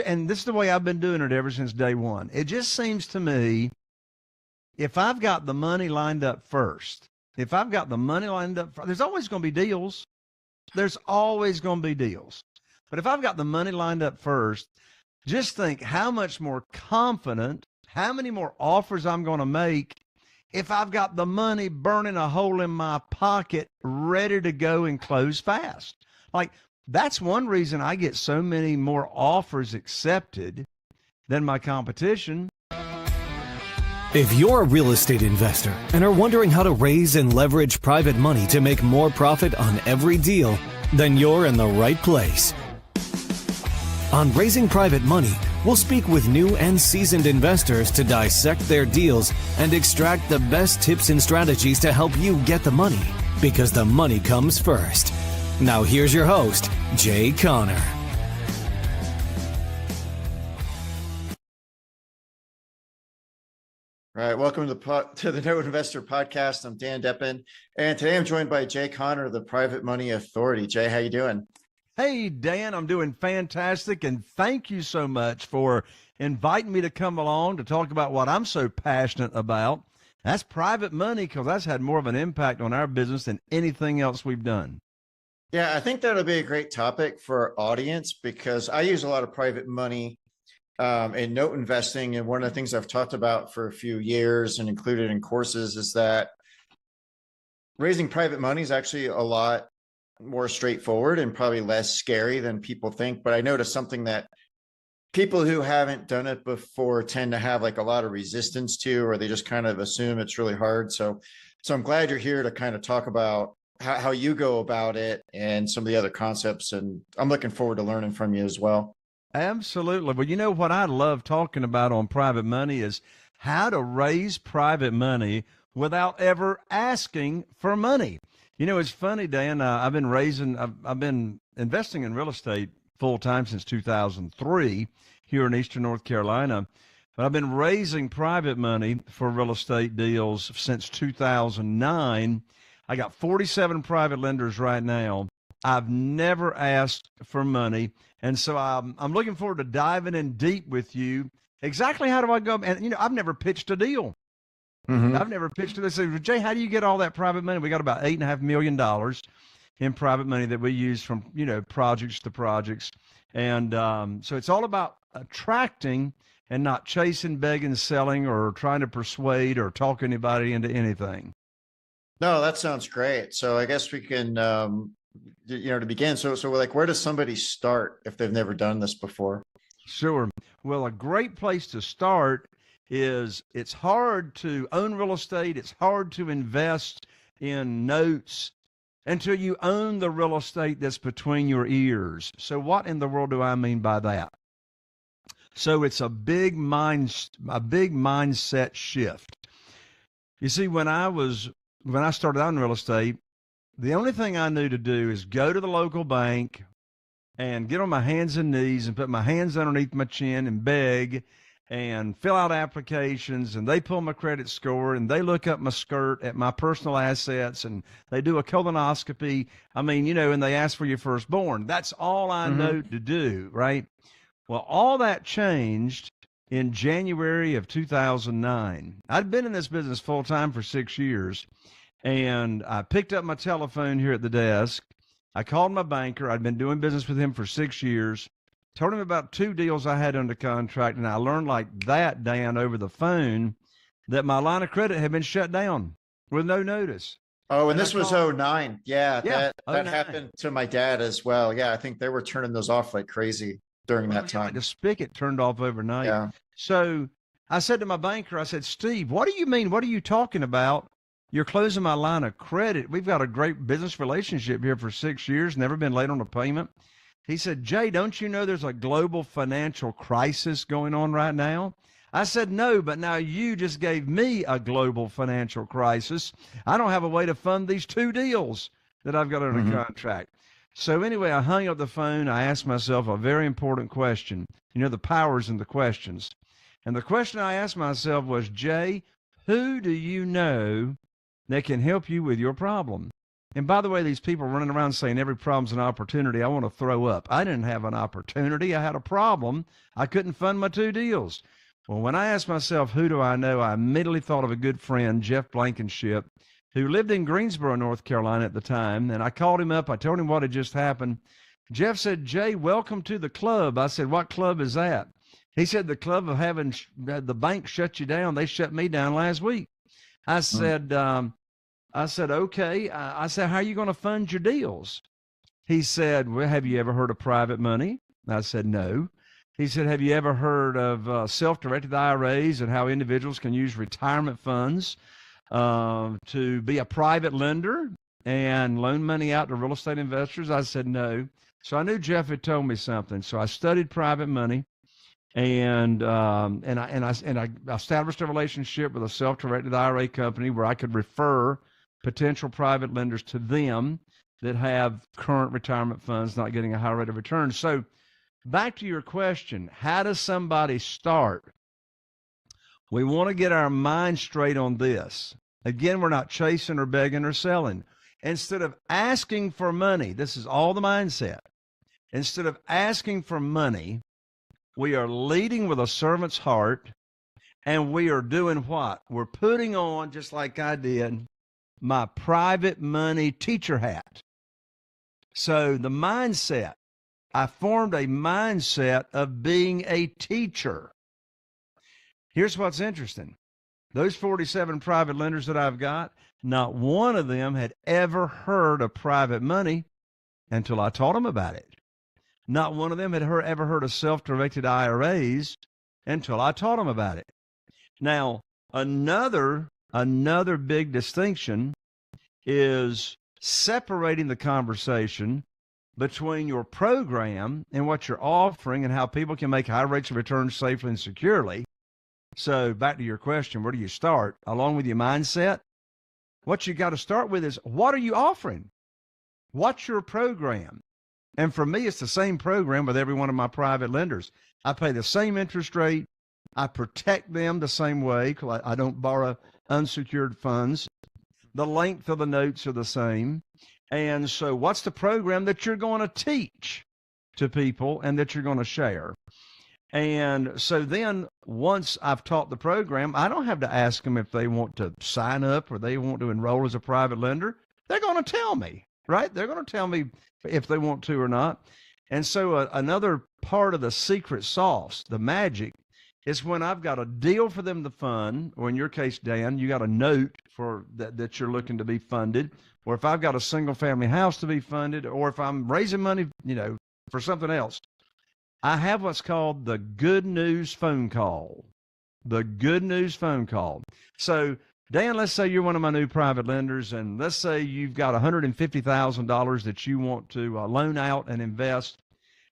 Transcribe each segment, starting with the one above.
and this is the way I've been doing it ever since day one. It just seems to me, if I've got the money lined up first, there's always going to be deals. There's always going to be deals. But if I've got the money lined up first, just think how much more confident, how many more offers I'm going to make if I've got the money burning a hole in my pocket, ready to go and close fast. Like, that's one reason I get so many more offers accepted than my competition. If you're a real estate investor and are wondering how to raise and leverage private money to make more profit on every deal, then you're in the right place. On Raising Private Money, we'll speak with new and seasoned investors to dissect their deals and extract the best tips and strategies to help you get the money, because the money comes first. Now here's your host, Jay Conner. All right, welcome to the No Investor Podcast. I'm Dan Deppen, and today I'm joined by Jay Conner, the Private Money Authority. Jay, how you doing? Hey, Dan, I'm doing fantastic, and thank you so much for inviting me to come along to talk about what I'm so passionate about. That's private money, because that's had more of an impact on our business than anything else we've done. Yeah, I think that'll be a great topic for our audience, because I use a lot of private money in note investing. And one of the things I've talked about for a few years and included in courses is that raising private money is actually a lot more straightforward and probably less scary than people think. But I noticed something that people who haven't done it before tend to have like a lot of resistance to, or they just kind of assume it's really hard. So I'm glad you're here to kind of talk about how you go about it and some of the other concepts. And I'm looking forward to learning from you as well. Absolutely. Well, you know what I love talking about on private money is how to raise private money without ever asking for money. You know, it's funny, Dan, I've been investing in real estate full time since 2003 here in Eastern North Carolina, but I've been raising private money for real estate deals since 2009. I got 47 private lenders right now. I've never asked for money. And so I'm looking forward to diving in deep with you. Exactly how do I go? And, you know, I've never pitched a deal. I've never pitched it. They say, Jay, how do you get all that private money? We got about $8.5 million in private money that we use from, you know, projects to projects. And so it's all about attracting and not chasing, begging, selling, or trying to persuade or talk anybody into anything. No, that sounds great. So I guess we can, to begin. So like, where does somebody start if they've never done this before? Sure. Well, a great place to start is it's hard to own real estate. It's hard to invest in notes until you own the real estate that's between your ears. So what in the world do I mean by that? So it's a big mindset shift. You see, when I started out in real estate, the only thing I knew to do is go to the local bank and get on my hands and knees and put my hands underneath my chin and beg and fill out applications, and they pull my credit score and they look up my skirt at my personal assets and they do a colonoscopy. I mean, you know, and they ask for your firstborn. That's all I know to do, right? Well, all that changed in January of 2009. I'd been in this business full time for 6 years, and I picked up my telephone here at the desk. I called my banker. I'd been doing business with him for 6 years. Told him about 2 deals I had under contract, and I learned like that, Dan, over the phone, that my line of credit had been shut down with no notice. Oh, and this was 09. Yeah, that 09. happened to my dad as well. Yeah, I think they were turning those off like crazy during that time. The spigot turned off overnight. Yeah. So I said to my banker, I said, Steve, what do you mean? What are you talking about? You're closing my line of credit. We've got a great business relationship here for 6 years, never been late on a payment. He said, Jay, don't you know there's a global financial crisis going on right now? I said, no, but now you just gave me a global financial crisis. I don't have a way to fund these 2 deals that I've got under contract. So anyway, I hung up the phone. I asked myself a very important question. You know, the power's in the questions. And the question I asked myself was, Jay, who do you know that can help you with your problem? And by the way, these people running around saying every problem's an opportunity, I want to throw up. I didn't have an opportunity. I had a problem. I couldn't fund my 2 deals. Well, when I asked myself, who do I know? I immediately thought of a good friend, Jeff Blankenship, who lived in Greensboro, North Carolina at the time. And I called him up. I told him what had just happened. Jeff said, Jay, welcome to the club. I said, what club is that? He said, the club of having the bank shut you down. They shut me down last week. I said, okay. I said, how are you going to fund your deals? He said, well, have you ever heard of private money? I said, no. He said, have you ever heard of self-directed IRAs and how individuals can use retirement funds to be a private lender and loan money out to real estate investors? I said, no. So I knew Jeff had told me something. So I studied private money. And I established a relationship with a self-directed IRA company where I could refer potential private lenders to them that have current retirement funds not getting a high rate of return. So back to your question, how does somebody start? We want to get our mind straight on this. Again, we're not chasing or begging or selling. Instead of asking for money, this is all the mindset. Instead of asking for money, we are leading with a servant's heart, and we are doing what? We're putting on, just like I did, my private money teacher hat. So the mindset, I formed a mindset of being a teacher. Here's what's interesting. Those 47 private lenders that I've got, not one of them had ever heard of private money until I taught them about it. Not one of them had ever heard of self-directed IRAs until I taught them about it. Now, another big distinction is separating the conversation between your program and what you're offering and how people can make high rates of return safely and securely. So back to your question, where do you start? Along with your mindset, what you got to start with is, what are you offering? What's your program? And for me, it's the same program with every one of my private lenders. I pay the same interest rate. I protect them the same way because I don't borrow unsecured funds. The length of the notes are the same. And so what's the program that you're going to teach to people and that you're going to share? And so then once I've taught the program, I don't have to ask them if they want to sign up or they want to enroll as a private lender. They're going to tell me, right? They're going to tell me if they want to or not. And so another part of the secret sauce, the magic, is when I've got a deal for them to fund, or in your case, Dan, you got a note for that you're looking to be funded, or if I've got a single family house to be funded, or if I'm raising money, for something else, I have what's called the good news phone call. The good news phone call. So Dan, let's say you're one of my new private lenders, and let's say you've got $150,000 that you want to loan out and invest.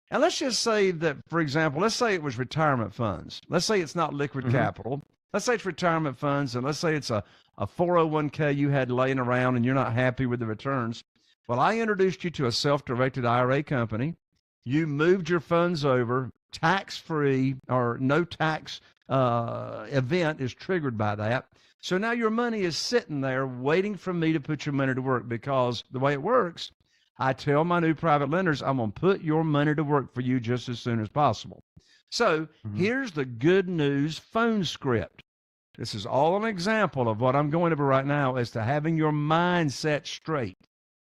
And let's just say that, for example, let's say it was retirement funds. Let's say it's not liquid capital. Let's say it's retirement funds, and let's say it's a 401k you had laying around and you're not happy with the returns. Well, I introduced you to a self-directed IRA company. You moved your funds over, tax-free or no tax event is triggered by that. So now your money is sitting there waiting for me to put your money to work, because the way it works, I tell my new private lenders, I'm going to put your money to work for you just as soon as possible. So here's the good news phone script. This is all an example of what I'm going over right now as to having your mindset straight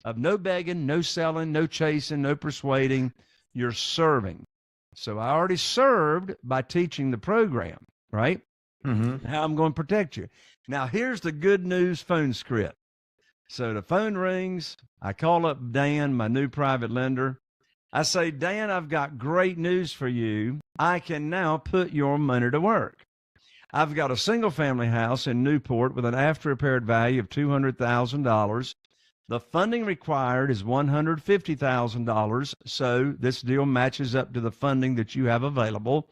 of no begging, no selling, no chasing, no persuading. You're serving. So I already served by teaching the program, right? How I'm going to protect you. Now, here's the good news phone script. So the phone rings. I call up Dan, my new private lender. I say, Dan, I've got great news for you. I can now put your money to work. I've got a single family house in Newport with an after repaired value of $200,000. The funding required is $150,000. So this deal matches up to the funding that you have available.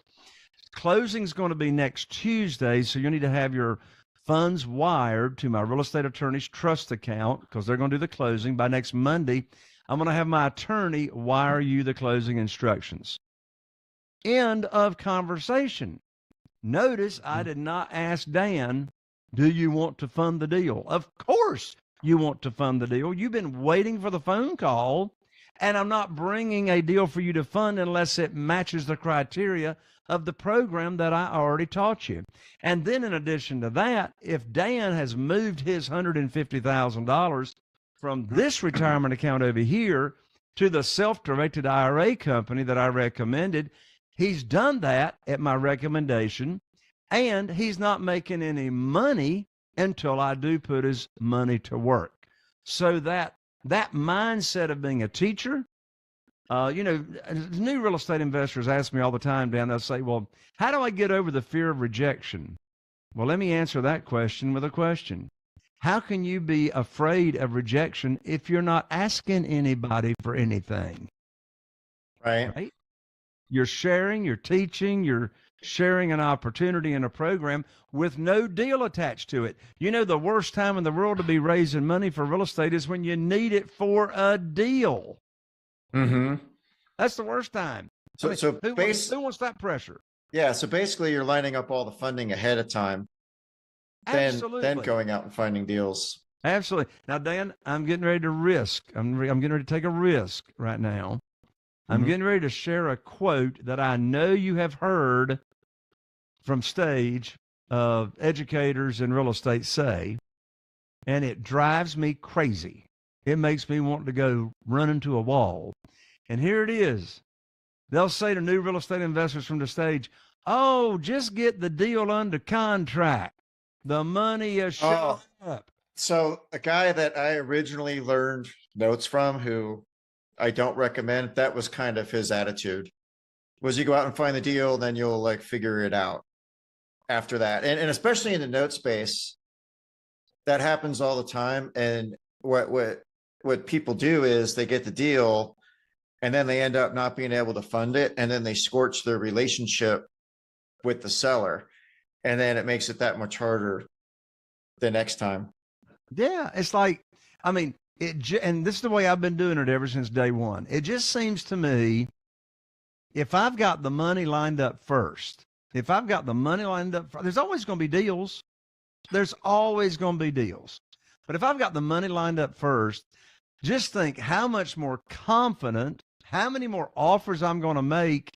Closing's going to be next Tuesday, so you need to have your funds wired to my real estate attorney's trust account because they're going to do the closing. By next Monday, I'm going to have my attorney wire you the closing instructions. End of conversation. Notice I did not ask Dan, do you want to fund the deal? Of course, you want to fund the deal. You've been waiting for the phone call, and I'm not bringing a deal for you to fund unless it matches the criteria of the program that I already taught you. And then in addition to that, if Dan has moved his $150,000 from this retirement account over here to the self-directed IRA company that I recommended, he's done that at my recommendation, and he's not making any money until I do put his money to work. So that mindset of being a teacher, new real estate investors ask me all the time, Dan, they'll say, well, how do I get over the fear of rejection? Well, let me answer that question with a question. How can you be afraid of rejection if you're not asking anybody for anything? Right. You're sharing, you're teaching, you're sharing an opportunity in a program with no deal attached to it. You know, the worst time in the world to be raising money for real estate is when you need it for a deal. Mm-hmm. That's the worst time. So who wants that pressure? Yeah. So basically you're lining up all the funding ahead of time, Absolutely. then going out and finding deals. Absolutely. Now, Dan, I'm getting ready to risk. I'm getting ready to take a risk right now. I'm getting ready to share a quote that I know you have heard from stage of educators in real estate say, and it drives me crazy. It makes me want to go run into a wall. And here it is. They'll say to new real estate investors from the stage, oh, just get the deal under contract. The money is showing up. So a guy that I originally learned notes from, who I don't recommend, that was kind of his attitude, was you go out and find the deal, then you'll like figure it out after that. And especially in the note space, that happens all the time. And what people do is they get the deal and then they end up not being able to fund it. And then they scorch their relationship with the seller. And then it makes it that much harder the next time. Yeah. It's like, I mean, and this is the way I've been doing it ever since day one. It just seems to me, if I've got the money lined up first, there's always going to be deals. There's always going to be deals. But if I've got the money lined up first, just think how much more confident, how many more offers I'm going to make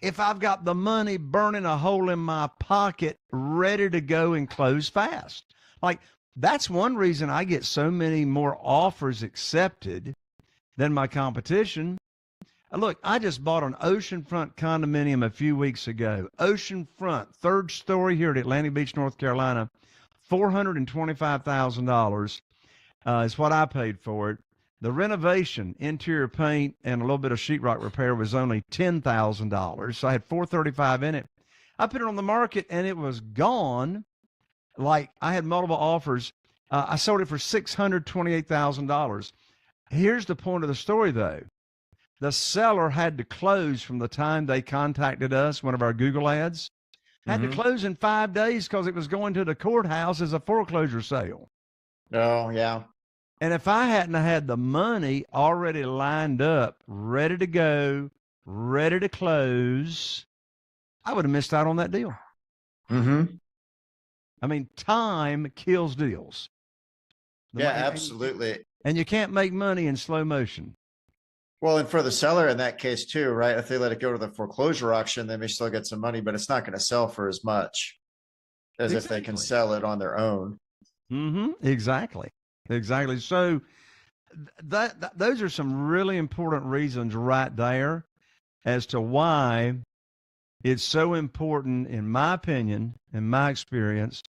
if I've got the money burning a hole in my pocket, ready to go and close fast. Like, that's one reason I get so many more offers accepted than my competition. Look, I just bought an oceanfront condominium a few weeks ago. Oceanfront, third story here at Atlantic Beach, North Carolina. $425,000 is what I paid for it. The renovation, interior paint, and a little bit of sheetrock repair was only $10,000. So I had $435,000 in it. I put it on the market and it was gone. Like, I had multiple offers. I sold it for $628,000. Here's the point of the story, though. The seller had to close from the time they contacted us, one of our Google ads. Had to close in 5 days because it was going to the courthouse as a foreclosure sale. Oh, yeah. And if I hadn't had the money already lined up, ready to go, ready to close, I would have missed out on that deal. Mm-hmm. I mean, time kills deals. Yeah, absolutely. And you can't make money in slow motion. Well, and for the seller in that case too, right? If they let it go to the foreclosure auction, they may still get some money, but it's not going to sell for as much as if they can sell it on their own. Exactly. So those are some really important reasons right there as to why it's so important, in my opinion, in my experience,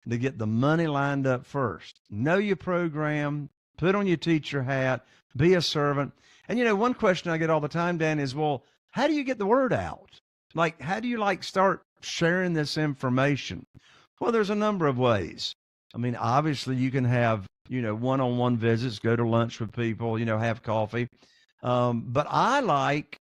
to get the money lined up first. Know your program, put on your teacher hat, be a servant. And, you know, one question I get all the time, Dan, is, well, how do you get the word out? Like, how do you start sharing this information? Well, there's a number of ways. I mean, obviously you can have, one-on-one visits, go to lunch with people, have coffee. But I like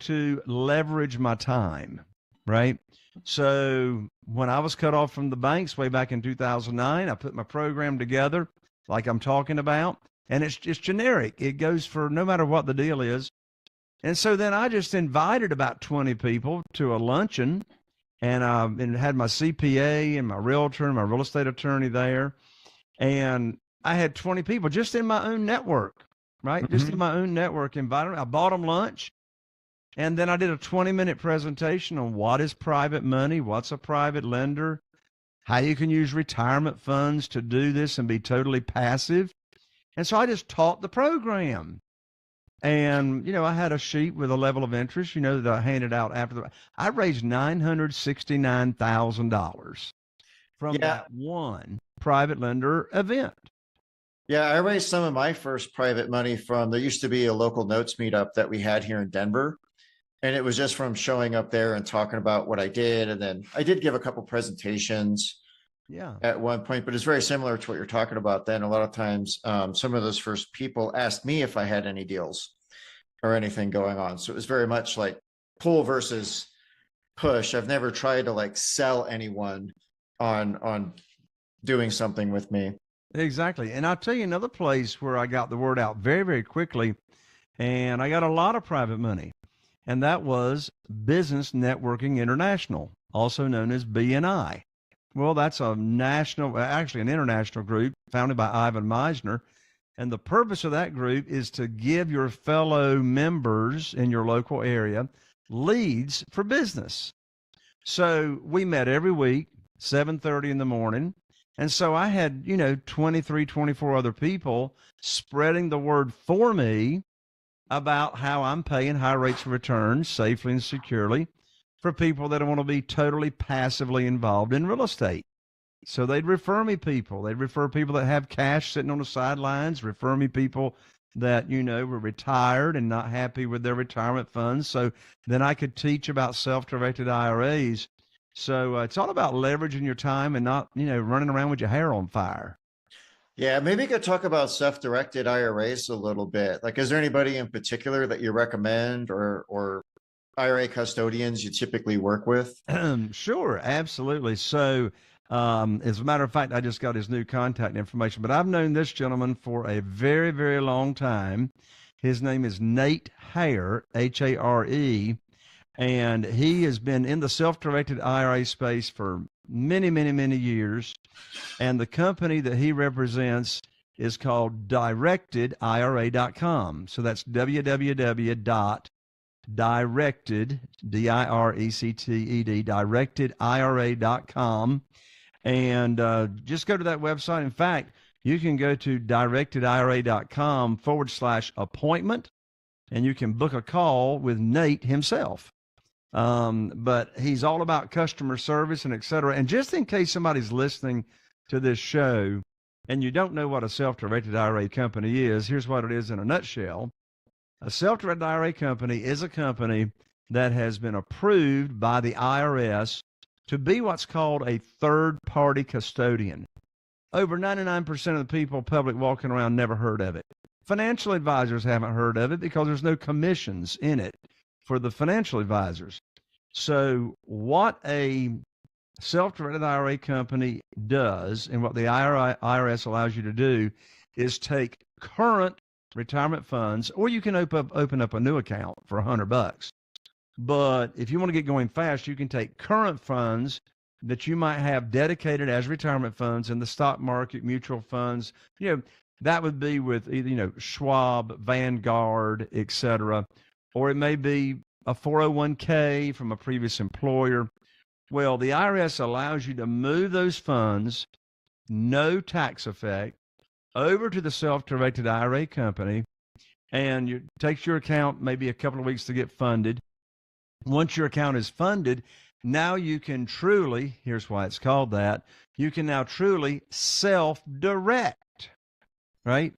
to leverage my time, right? So when I was cut off from the banks way back in 2009, I put my program together like I'm talking about, and it's just generic. It goes for no matter what the deal is. And so then I just invited about 20 people to a luncheon, and had my CPA and my realtor and my real estate attorney there. And I had 20 people just in my own network, right? Just in my own network, invited. I bought them lunch. And then I did a 20-minute presentation on what is private money, what's a private lender, how you can use retirement funds to do this and be totally passive. And so I just taught the program. And, I had a sheet with a level of interest, that I handed out I raised $969,000 from that one private lender event. Yeah, I raised some of my first private money there used to be a local notes meetup that we had here in Denver. And it was just from showing up there and talking about what I did. And then I did give a couple presentations at one point, but it's very similar to what you're talking about. Then a lot of times, some of those first people asked me if I had any deals or anything going on. So it was very much like pull versus push. I've never tried to sell anyone on doing something with me. Exactly. And I'll tell you another place where I got the word out very, very quickly. And I got a lot of private money. And that was Business Networking International, also known as BNI. Well, that's an international group founded by Ivan Meisner. And the purpose of that group is to give your fellow members in your local area leads for business. So we met every week, 7:30 in the morning. And so I had, 23, 24 other people spreading the word for me about how I'm paying high rates of return safely and securely for people that want to be totally passively involved in real estate. So they'd refer me people. They'd refer people that have cash sitting on the sidelines, refer me people that, were retired and not happy with their retirement funds. So then I could teach about self-directed IRAs. So it's all about leveraging your time and not, running around with your hair on fire. Yeah, maybe you could talk about self-directed IRAs a little bit. Is there anybody in particular that you recommend or IRA custodians you typically work with? Sure, absolutely. So as a matter of fact, I just got his new contact information, but I've known this gentleman for a very, very long time. His name is Nate Hare, Hare, and he has been in the self-directed IRA space for many, many, many years. And the company that he represents is called directedira.com. So that's www.directed, D-I-R-E-C-T-E-D, directedira.com. And just go to that website. In fact, you can go to directedira.com/appointment, and you can book a call with Nate himself. But he's all about customer service and et cetera. And just in case somebody's listening to this show and you don't know what a self-directed IRA company is, here's what it is in a nutshell. A self-directed IRA company is a company that has been approved by the IRS to be what's called a third-party custodian. Over 99% of the people, public walking around, never heard of it. Financial advisors haven't heard of it because there's no commissions in it for the financial advisors. So what a self-directed IRA company does and what the IRS allows you to do is take current retirement funds, or you can open up a new account for $100. But if you want to get going fast, you can take current funds that you might have dedicated as retirement funds in the stock market, mutual funds. That would be with either, Schwab, Vanguard, et cetera. Or it may be a 401k from a previous employer. Well, the IRS allows you to move those funds, no tax effect, over to the self-directed IRA company, and it takes your account maybe a couple of weeks to get funded. Once your account is funded, now you can truly, here's why it's called that, you can now truly self-direct, right?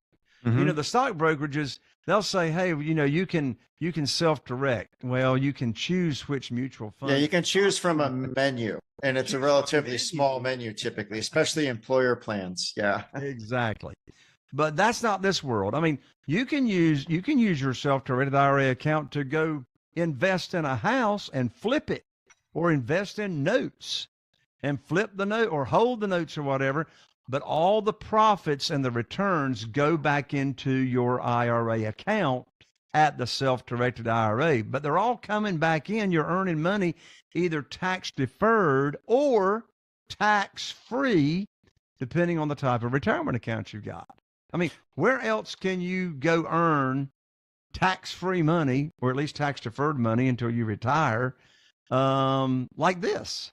Mm-hmm. The stock brokerages, they'll say, hey, you can self-direct. Well, you can choose which mutual fund. Yeah, you can choose from a menu, and it's a relatively small menu typically, especially employer plans. Yeah, exactly. But that's not this world. I mean, you can use your self-directed IRA account to go invest in a house and flip it, or invest in notes and flip the note or hold the notes or whatever. But all the profits and the returns go back into your IRA account at the self-directed IRA. But they're all coming back in. You're earning money either tax deferred or tax free, depending on the type of retirement account you've got. I mean, where else can you go earn tax-free money, or at least tax-deferred money until you retire, like this?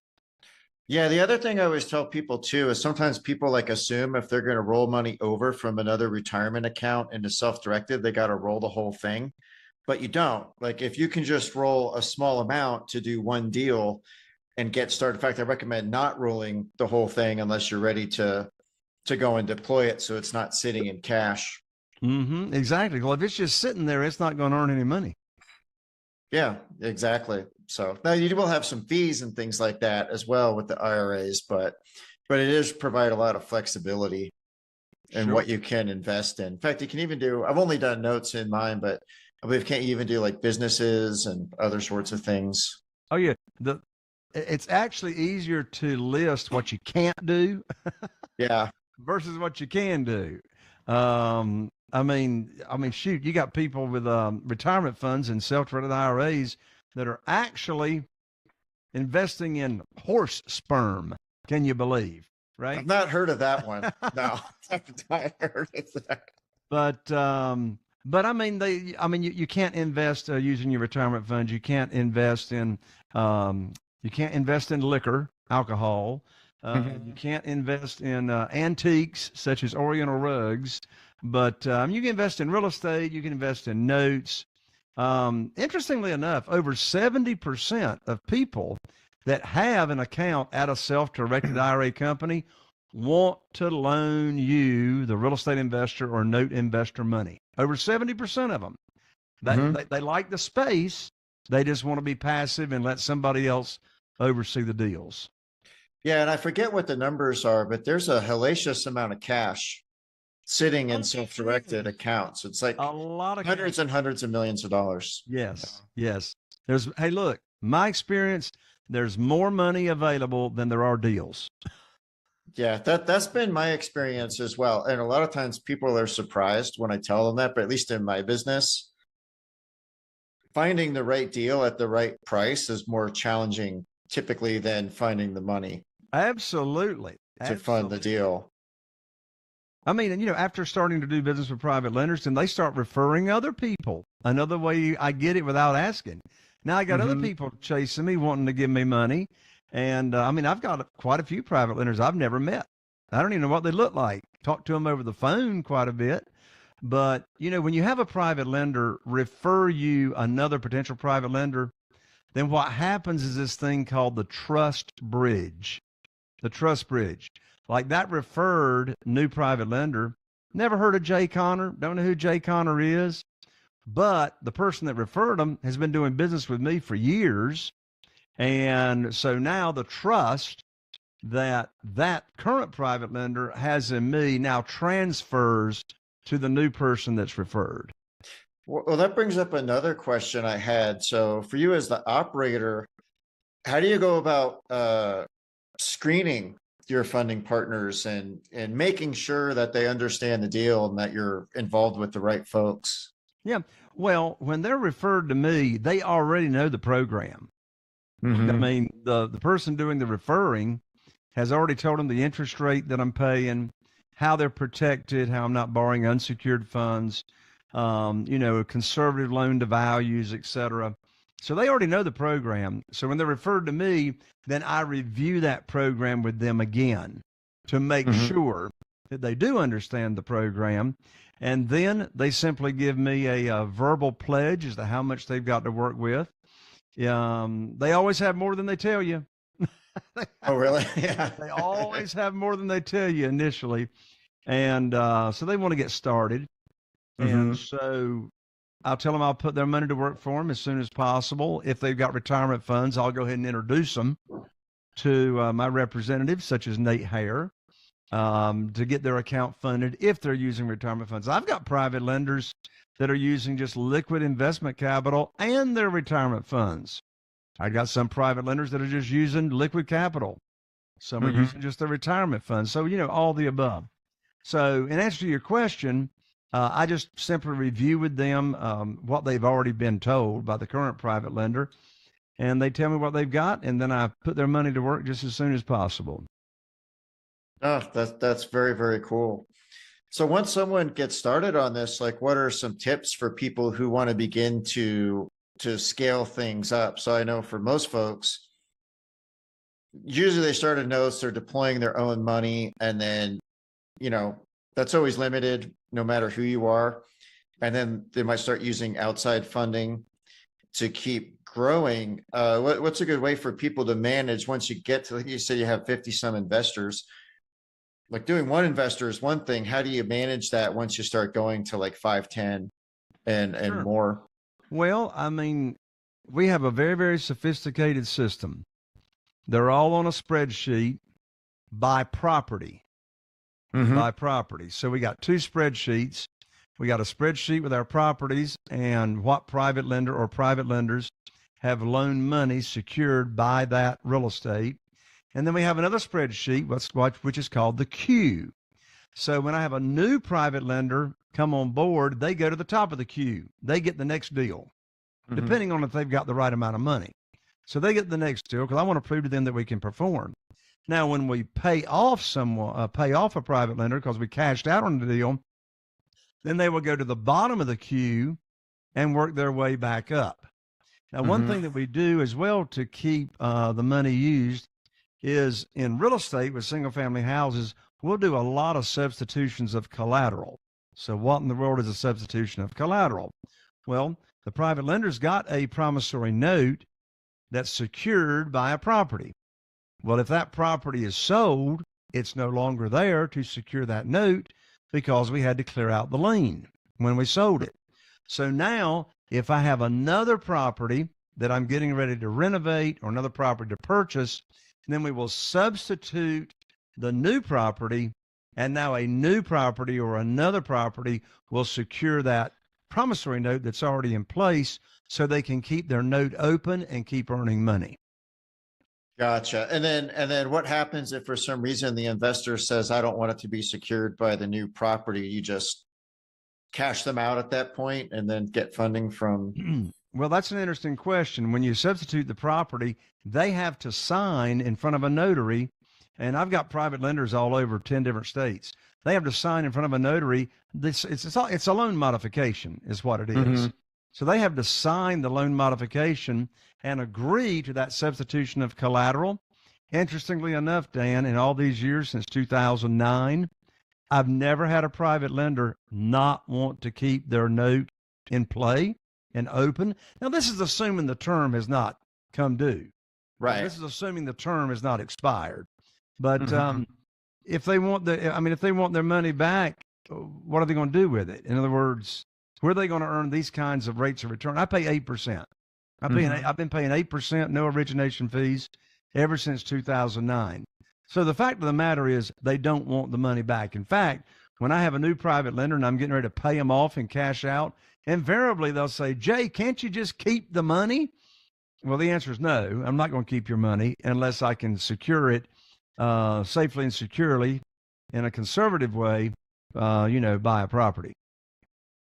Yeah, the other thing I always tell people too is sometimes people like assume if they're going to roll money over from another retirement account into self-directed, they got to roll the whole thing. But you don't. Like if you can just roll a small amount to do one deal and get started. In fact, I recommend not rolling the whole thing unless you're ready to go and deploy it so it's not sitting in cash. Exactly. Well, if it's just sitting there, it's not going to earn any money. Yeah, exactly. So now you will have some fees and things like that as well with the IRAs, but it is provide a lot of flexibility in what you can invest in. In fact, you can even do, I've only done notes in mine, but I believe can't you even do like businesses and other sorts of things? Oh yeah. It's actually easier to list what you can't do. Yeah. Versus what you can do. I mean, shoot, you got people with retirement funds and self-directed IRAs that are actually investing in horse sperm. Can you believe? Right? I've not heard of that one. No, I've not heard of that. But I mean, you can't invest using your retirement funds. You can't invest in liquor, alcohol. You can't invest in antiques such as Oriental rugs, but you can invest in real estate. You can invest in notes. Interestingly enough, over 70% of people that have an account at a self-directed IRA company want to loan you, the real estate investor or note investor, money. Over 70% of them. They like the space. They just want to be passive and let somebody else oversee the deals. Yeah, and I forget what the numbers are, but there's a hellacious amount of cash sitting in self-directed accounts. It's like a lot of hundreds and hundreds of millions of dollars. Yes. Hey, look, my experience, there's more money available than there are deals. Yeah, that's been my experience as well. And a lot of times people are surprised when I tell them that, but at least in my business, finding the right deal at the right price is more challenging typically than finding the money. Absolutely. To fund the deal. I mean, after starting to do business with private lenders, then they start referring other people. Another way I get it without asking. Now I got other people chasing me, wanting to give me money. And I've got quite a few private lenders I've never met. I don't even know what they look like. Talk to them over the phone quite a bit. But, when you have a private lender refer you another potential private lender, then what happens is this thing called the trust bridge. The trust bridge. Like that referred new private lender, never heard of Jay Connor, don't know who Jay Connor is, but the person that referred them has been doing business with me for years. And so now the trust that current private lender has in me now transfers to the new person that's referred. Well, that brings up another question I had. So for you as the operator, how do you go about screening your funding partners and making sure that they understand the deal and that you're involved with the right folks? Yeah. Well, when they're referred to me, they already know the program. I mean, the person doing the referring has already told them the interest rate that I'm paying, how they're protected, how I'm not borrowing unsecured funds, conservative loan to values, et cetera. So they already know the program. So when they're referred to me, then I review that program with them again to make sure that they do understand the program. And then they simply give me a verbal pledge as to how much they've got to work with. They always have more than they tell you. Oh, really? Yeah. They always have more than they tell you initially. And so they want to get started. And so I'll tell them I'll put their money to work for them as soon as possible. If they've got retirement funds, I'll go ahead and introduce them to my representatives, such as Nate Hare, to get their account funded if they're using retirement funds. I've got private lenders that are using just liquid investment capital and their retirement funds. I got some private lenders that are just using liquid capital. Some are using just their retirement funds. So, all the above. So in answer to your question, I just simply review with them what they've already been told by the current private lender, and they tell me what they've got, and then I put their money to work just as soon as possible. Oh, that's very, very cool. So once someone gets started on this, like what are some tips for people who want to begin to scale things up? So I know for most folks, usually they start a notes, they're deploying their own money, and then, you know, that's always limited no matter who you are. And then they might start using outside funding to keep growing. What's a good way for people to manage once you get to, like you said, you have 50 some investors? Like doing one investor is one thing. How do you manage that once you start going to like 5, 10 and Sure. more? Well, I mean, we have a very, very sophisticated system. They're all on a spreadsheet by property, by property. So we got two spreadsheets. We got a spreadsheet with our properties and what private lender or private lenders have loaned money secured by that real estate. And then we have another spreadsheet, which is called the queue. So when I have a new private lender come on board, they go to the top of the queue. They get the next deal, depending on if they've got the right amount of money. So they get the next deal because I want to prove to them that we can perform. Now, when we pay off a private lender because we cashed out on the deal, then they will go to the bottom of the queue and work their way back up. Now, one thing that we do as well to keep the money used is in real estate with single family houses, we'll do a lot of substitutions of collateral. So what in the world is a substitution of collateral? Well, the private lender's got a promissory note that's secured by a property. Well, if that property is sold, it's no longer there to secure that note because we had to clear out the lien when we sold it. So now if I have another property that I'm getting ready to renovate or another property to purchase, then we will substitute the new property, and now a new property or another property will secure that promissory note that's already in place so they can keep their note open and keep earning money. Gotcha. And then what happens if for some reason the investor says, I don't want it to be secured by the new property? You just cash them out at that point and then get funding from. Well, that's an interesting question. When you substitute the property, they have to sign in front of a notary. And I've got private lenders all over 10 different states. They have to sign in front of a notary. It's a loan modification is what it is. So they have to sign the loan modification and agree to that substitution of collateral. Interestingly enough, Dan, in all these years since 2009, I've never had a private lender not want to keep their note in play and open. Now, this is assuming the term has not come due. Right. This is assuming the term is not expired. But if they want if they want their money back, what are they going to do with it? In other words, where are they going to earn these kinds of rates of return? I pay 8%. I've been paying 8%, no origination fees, ever since 2009. So the fact of the matter is they don't want the money back. In fact, when I have a new private lender and I'm getting ready to pay them off and cash out, invariably they'll say, Jay, can't you just keep the money? Well, the answer is no. I'm not going to keep your money unless I can secure it safely and securely in a conservative way, buy a property.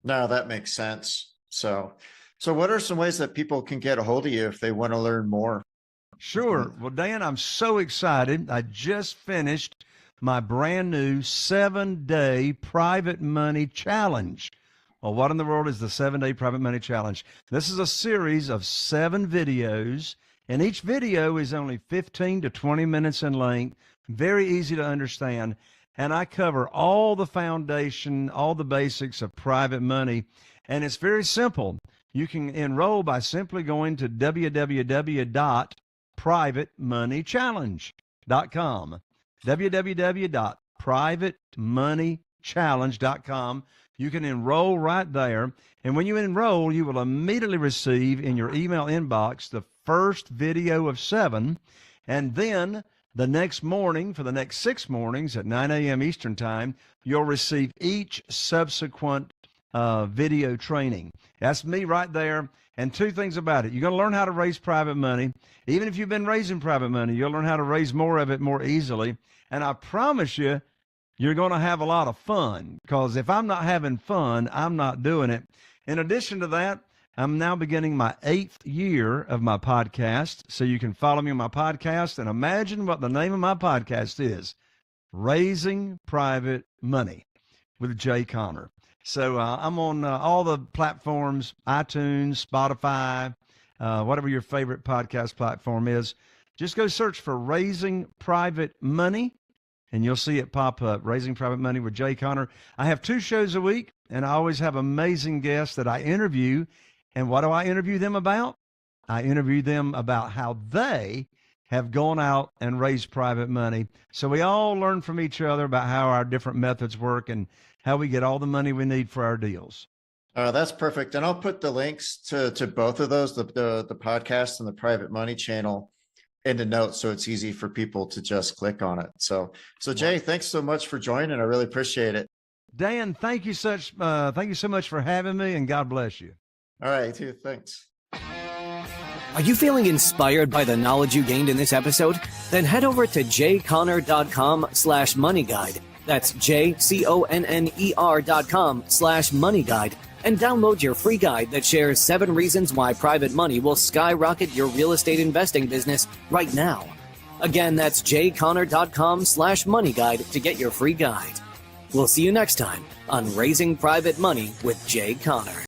No, that makes sense. So what are some ways that people can get a hold of you if they want to learn more? Sure. Well, Dan, I'm so excited. I just finished my brand new 7-day private money challenge. Well, what in the world is the 7-day private money challenge? This is a series of 7 videos, and each video is only 15 to 20 minutes in length, very easy to understand. And I cover all the foundation, all the basics of private money. And it's very simple. You can enroll by simply going to www.privatemoneychallenge.com. www.privatemoneychallenge.com. You can enroll right there. And when you enroll, you will immediately receive in your email inbox the first video of 7. And then the next morning, for the next 6 mornings at 9 a.m. Eastern Time, you'll receive each subsequent video training. That's me right there. And 2 things about it. You're going to learn how to raise private money. Even if you've been raising private money, you'll learn how to raise more of it more easily. And I promise you, you're going to have a lot of fun, because if I'm not having fun, I'm not doing it. In addition to that, I'm now beginning my 8th year of my podcast, so you can follow me on my podcast and imagine what the name of my podcast is. Raising Private Money with Jay Conner. So I'm on all the platforms, iTunes, Spotify, whatever your favorite podcast platform is. Just go search for Raising Private Money, and you'll see it pop up, Raising Private Money with Jay Conner. I have 2 shows a week, and I always have amazing guests that I interview. And what do I interview them about? I interview them about how they have gone out and raised private money. So we all learn from each other about how our different methods work and how we get all the money we need for our deals. That's perfect. And I'll put the links to both of those, the podcast and the private money channel, in the notes, so it's easy for people to just click on it. So Jay, thanks so much for joining. I really appreciate it. Dan, thank you so much for having me, and God bless you. All right, too. Thanks. Are you feeling inspired by the knowledge you gained in this episode? Then head over to jconner.com/moneyguide. That's jconner.com/moneyguide and download your free guide that shares 7 reasons why private money will skyrocket your real estate investing business right now. Again, that's jconner.com/moneyguide to get your free guide. We'll see you next time on Raising Private Money with Jay Conner.